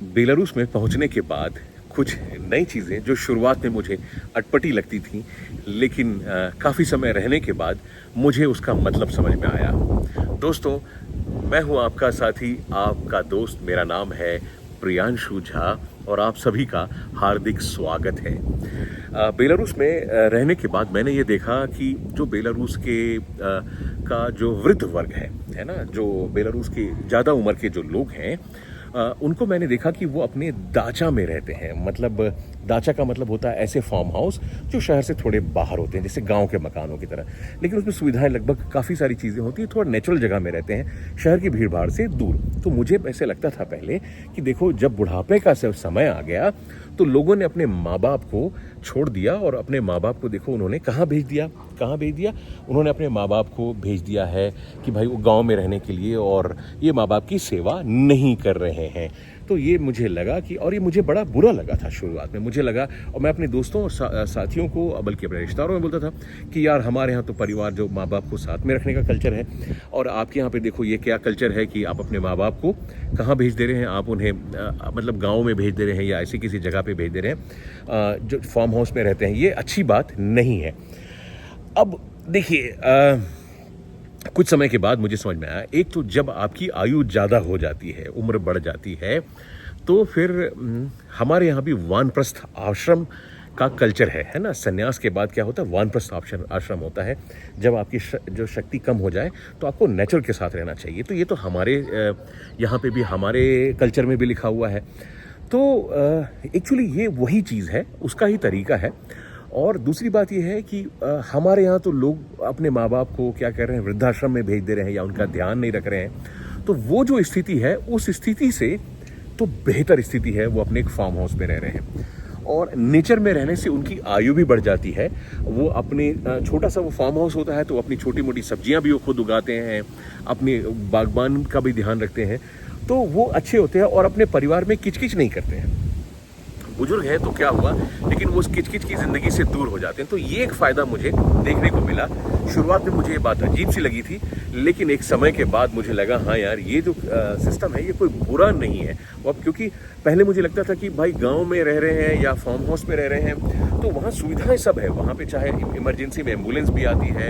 Belarus में पहुंचने के बाद कुछ नई चीज़ें जो शुरुआत में मुझे अटपटी लगती थी, लेकिन काफ़ी समय रहने के बाद मुझे उसका मतलब समझ में आया। दोस्तों, मैं हूं आपका साथी, आपका दोस्त। मेरा नाम है प्रियांशु झा और आप सभी का हार्दिक स्वागत है। बेलारूस में रहने के बाद मैंने ये देखा कि जो बेलारूस का जो वृद्ध वर्ग है ना, जो बेलारूस के ज़्यादा उम्र के जो लोग हैं, उनको मैंने देखा कि वो अपने दाचा में रहते हैं। मतलब दाचा का मतलब होता है ऐसे फार्म हाउस जो शहर से थोड़े बाहर होते हैं, जैसे गांव के मकानों की तरह, लेकिन उसमें सुविधाएं लगभग काफ़ी सारी चीज़ें होती हैं। थोड़ा नेचुरल जगह में रहते हैं, शहर की भीड़ भाड़ से दूर। तो मुझे ऐसे लगता था पहले कि देखो, जब बुढ़ापे का समय आ गया तो लोगों ने अपने माँ बाप को छोड़ दिया, और अपने माँ बाप को देखो उन्होंने कहाँ भेज दिया। उन्होंने अपने माँ बाप को भेज दिया है कि भाई वो गांव में रहने के लिए, और ये माँ बाप की सेवा नहीं कर रहे हैं। तो ये मुझे लगा कि, और ये मुझे बड़ा बुरा लगा था शुरुआत में। मुझे लगा, और मैं अपने दोस्तों और साथियों को, बल्कि अपने रिश्तेदारों में बोलता था कि यार, हमारे यहाँ तो परिवार जो माँ बाप को साथ में रखने का कल्चर है, और आपके यहाँ पे देखो ये क्या कल्चर है कि आप अपने माँ बाप को कहाँ भेज दे रहे हैं, आप उन्हें मतलब गाँव में भेज दे रहे हैं या ऐसी किसी जगह पे भेज दे रहे हैं जो फार्म हाउस में रहते हैं। ये अच्छी बात नहीं है। अब देखिए, कुछ समय के बाद मुझे समझ में आया, एक तो जब आपकी आयु ज़्यादा हो जाती है, उम्र बढ़ जाती है, तो फिर हमारे यहाँ भी वानप्रस्थ आश्रम का कल्चर है ना। संन्यास के बाद क्या होता है, वानप्रस्थ आश्रम होता है। जब आपकी जो शक्ति कम हो जाए तो आपको नेचर के साथ रहना चाहिए। तो ये तो हमारे यहाँ पे भी, हमारे कल्चर में भी लिखा हुआ है। तो एक्चुअली ये वही चीज़ है, उसका ही तरीका है। और दूसरी बात यह है कि हमारे यहाँ तो लोग अपने माँ बाप को क्या कर रहे हैं, वृद्धाश्रम में भेज दे रहे हैं या उनका ध्यान नहीं रख रहे हैं। तो वो जो स्थिति है, उस स्थिति से तो बेहतर स्थिति है वो अपने एक फार्म हाउस में रह रहे हैं, और नेचर में रहने से उनकी आयु भी बढ़ जाती है। वो अपने छोटा सा वो फार्म हाउस होता है, तो अपनी छोटी मोटी सब्जियां भी वो खुद उगाते हैं, अपने बागबान का भी ध्यान रखते हैं, तो वो अच्छे होते हैं और अपने परिवार में किचकिच नहीं करते हैं। बुजुर्ग हैं तो क्या हुआ, लेकिन वो उस किचकिच की ज़िंदगी से दूर हो जाते हैं। तो ये एक फ़ायदा मुझे देखने को मिला। शुरुआत में मुझे ये बात अजीब सी लगी थी, लेकिन एक समय के बाद मुझे लगा हाँ यार, ये जो सिस्टम है ये कोई बुरा नहीं है। अब क्योंकि पहले मुझे लगता था कि भाई गांव में रह रहे हैं या फार्म हाउस में रह रहे हैं तो वहाँ सुविधाएं सब है, वहाँ पे चाहे इमरजेंसी में एम्बुलेंस भी आती है,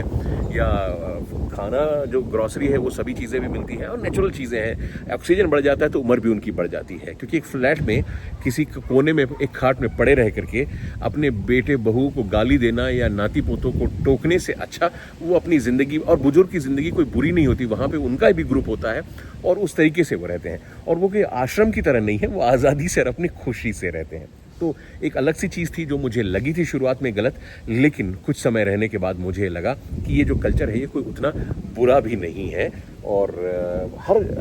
या खाना जो ग्रॉसरी है वो सभी चीज़ें भी मिलती हैं, और नेचुरल चीज़ें हैं। ऑक्सीजन बढ़ जाता है तो उम्र भी उनकी बढ़ जाती है, क्योंकि एक फ्लैट में किसी कोने में एक खाट में पड़े रह करके अपने बेटे बहू को गाली देना या नाती पोतों को टोकने से अच्छा वो अपनी ज़िंदगी, और बुजुर्ग की ज़िंदगी कोई बुरी नहीं होती, वहाँ पे उनका भी ग्रुप होता है और उस तरीके से वो रहते हैं। और वो कोई आश्रम की तरह नहीं है, वो आज़ादी से और अपनी खुशी से रहते हैं। तो एक अलग सी चीज़ थी जो मुझे लगी थी शुरुआत में गलत, लेकिन कुछ समय रहने के बाद मुझे लगा कि ये जो कल्चर है ये कोई उतना बुरा भी नहीं है, और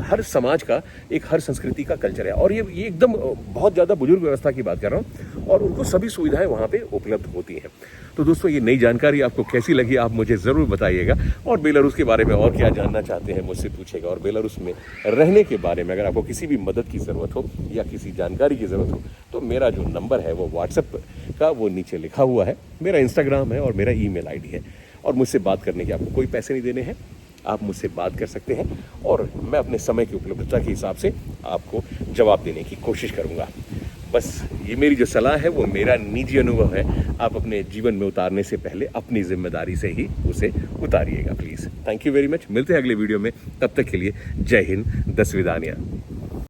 हर समाज का एक, हर संस्कृति का कल्चर है। और ये एकदम बहुत ज़्यादा बुजुर्ग व्यवस्था की बात कर रहा हूँ, और उनको सभी सुविधाएं वहाँ पे उपलब्ध होती हैं। तो दोस्तों, ये नई जानकारी आपको कैसी लगी आप मुझे ज़रूर बताइएगा, और बेलारूस के बारे में और क्या जानना चाहते हैं मुझसे पूछेगा। और बेलारूस में रहने के बारे में अगर आपको किसी भी मदद की ज़रूरत हो या किसी जानकारी की ज़रूरत हो, तो मेरा जो नंबर है वो व्हाट्सएप का, वो नीचे लिखा हुआ है। मेरा इंस्टाग्राम है और मेरा ईमेल आईडी है, और मुझसे बात करने के आपको कोई पैसे नहीं देने हैं, आप मुझसे बात कर सकते हैं, और मैं अपने समय की उपलब्धता के हिसाब से आपको जवाब देने की कोशिश करूँगा। बस ये मेरी जो सलाह है वो मेरा निजी अनुभव है, आप अपने जीवन में उतारने से पहले अपनी जिम्मेदारी से ही उसे उतारिएगा please. Thank you very much. मिलते हैं अगले वीडियो में, तब तक के लिए जय हिंद, दस विदानियाँ।